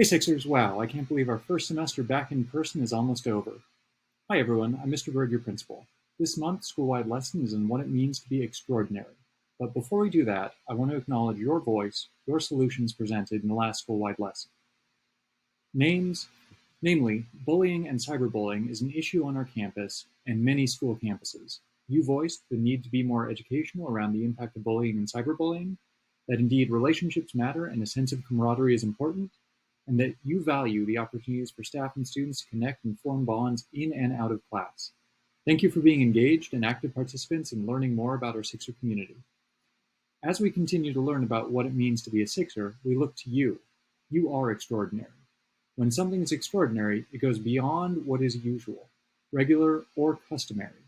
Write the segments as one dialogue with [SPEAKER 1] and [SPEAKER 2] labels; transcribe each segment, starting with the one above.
[SPEAKER 1] Hey Sixers, wow, I can't believe our first semester back in person is almost over. Hi everyone, I'm Mr. Bird, your principal. This month's school-wide lesson is on what it means to be extraordinary. But before we do that, I want to acknowledge your voice, your solutions presented in the last school-wide lesson. Names, namely, bullying and cyberbullying is an issue on our campus and many school campuses. You voiced the need to be more educational around the impact of bullying and cyberbullying, that indeed relationships matter and a sense of camaraderie is important, and that you value the opportunities for staff and students to connect and form bonds in and out of class. Thank you for being engaged and active participants in learning more about our Sixer community. As we continue to learn about what it means to be a Sixer, we look to you. You are extraordinary. When something is extraordinary, it goes beyond what is usual, regular, or customary.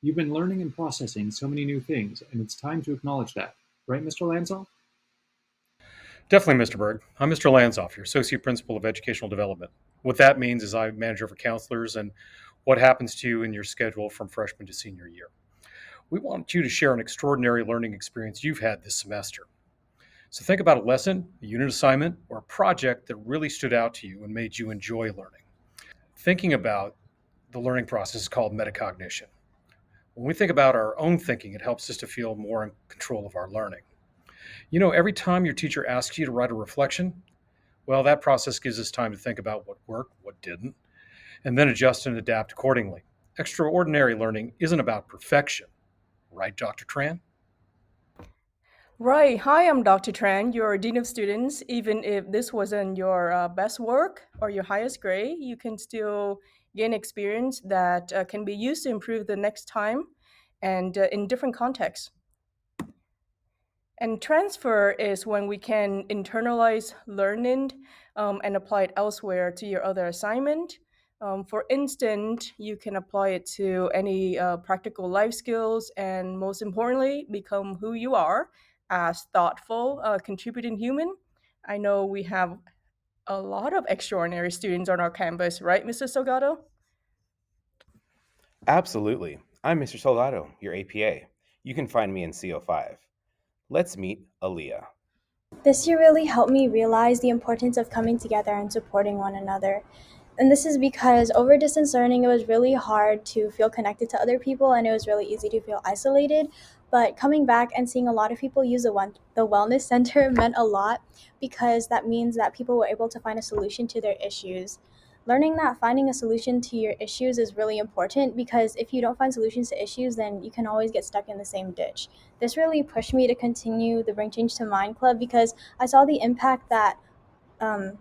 [SPEAKER 1] You've been learning and processing so many new things, and it's time to acknowledge that. Right, Mr. Lanzoff?
[SPEAKER 2] Definitely, Mr. Berg. I'm Mr. Lanzoff, your Associate Principal of Educational Development. What that means is I'm manager for counselors and what happens to you in your schedule from freshman to senior year. We want you to share an extraordinary learning experience you've had this semester. So think about a lesson, a unit assignment, or a project that really stood out to you and made you enjoy learning. Thinking about the learning process is called metacognition. When we think about our own thinking, it helps us to feel more in control of our learning. You know, every time your teacher asks you to write a reflection, well, that process gives us time to think about what worked, what didn't, and then adjust and adapt accordingly. Extraordinary learning isn't about perfection, right, Dr. Tran?
[SPEAKER 3] Right. Hi, I'm Dr. Tran, your Dean of Students. Even if this wasn't your best work or your highest grade, you can still gain experience that can be used to improve the next time and in different contexts. And transfer is when we can internalize learning and apply it elsewhere to your other assignment. For instance, you can apply it to any practical life skills and, most importantly, become who you are as thoughtful, contributing human. I know we have a lot of extraordinary students on our campus, right, Mr. Salgado?
[SPEAKER 4] Absolutely. I'm Mr. Soldado, your APA. You can find me in CO5. Let's meet Aaliyah.
[SPEAKER 5] This year really helped me realize the importance of coming together and supporting one another. And this is because over distance learning, it was really hard to feel connected to other people and it was really easy to feel isolated. But coming back and seeing a lot of people use the wellness center meant a lot because that means that people were able to find a solution to their issues. Learning that finding a solution to your issues is really important because if you don't find solutions to issues, then you can always get stuck in the same ditch. This really pushed me to continue the Bring Change to Mind Club because I saw the impact that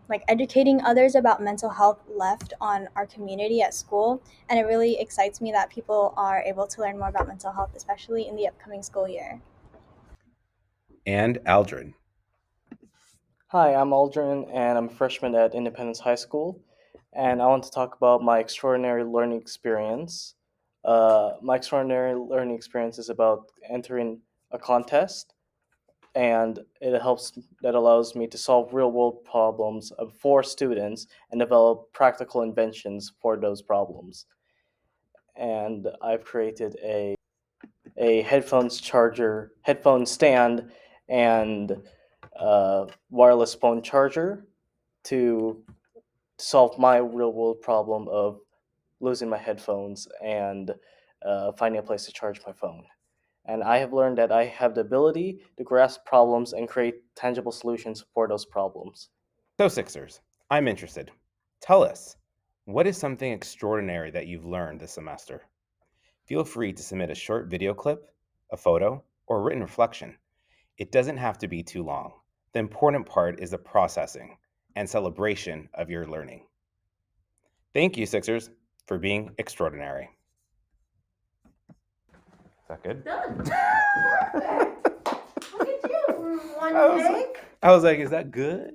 [SPEAKER 5] like educating others about mental health left on our community at school, and it really excites me that people are able to learn more about mental health, especially in the upcoming school year.
[SPEAKER 4] And Aldrin.
[SPEAKER 6] Hi, I'm Aldrin, and I'm a freshman at Independence High School, and I want to talk about my extraordinary learning experience. My extraordinary learning experience is about entering a contest, and that allows me to solve real world problems for students and develop practical inventions for those problems. And I've created a headphone stand, and wireless phone charger to solve my real world problem of losing my headphones and finding a place to charge my phone. And I have learned that I have the ability to grasp problems and create tangible solutions for those problems.
[SPEAKER 4] So, Sixers, I'm interested. Tell us, what is something extraordinary that you've learned this semester? Feel free to submit a short video clip, a photo, or a written reflection. It doesn't have to be too long. The important part is the processing and celebration of your learning. Thank you, Sixers, for being extraordinary. Is that good?
[SPEAKER 7] Done. Perfect. Look at you. One
[SPEAKER 4] I was
[SPEAKER 7] take.
[SPEAKER 4] I was like, is that good?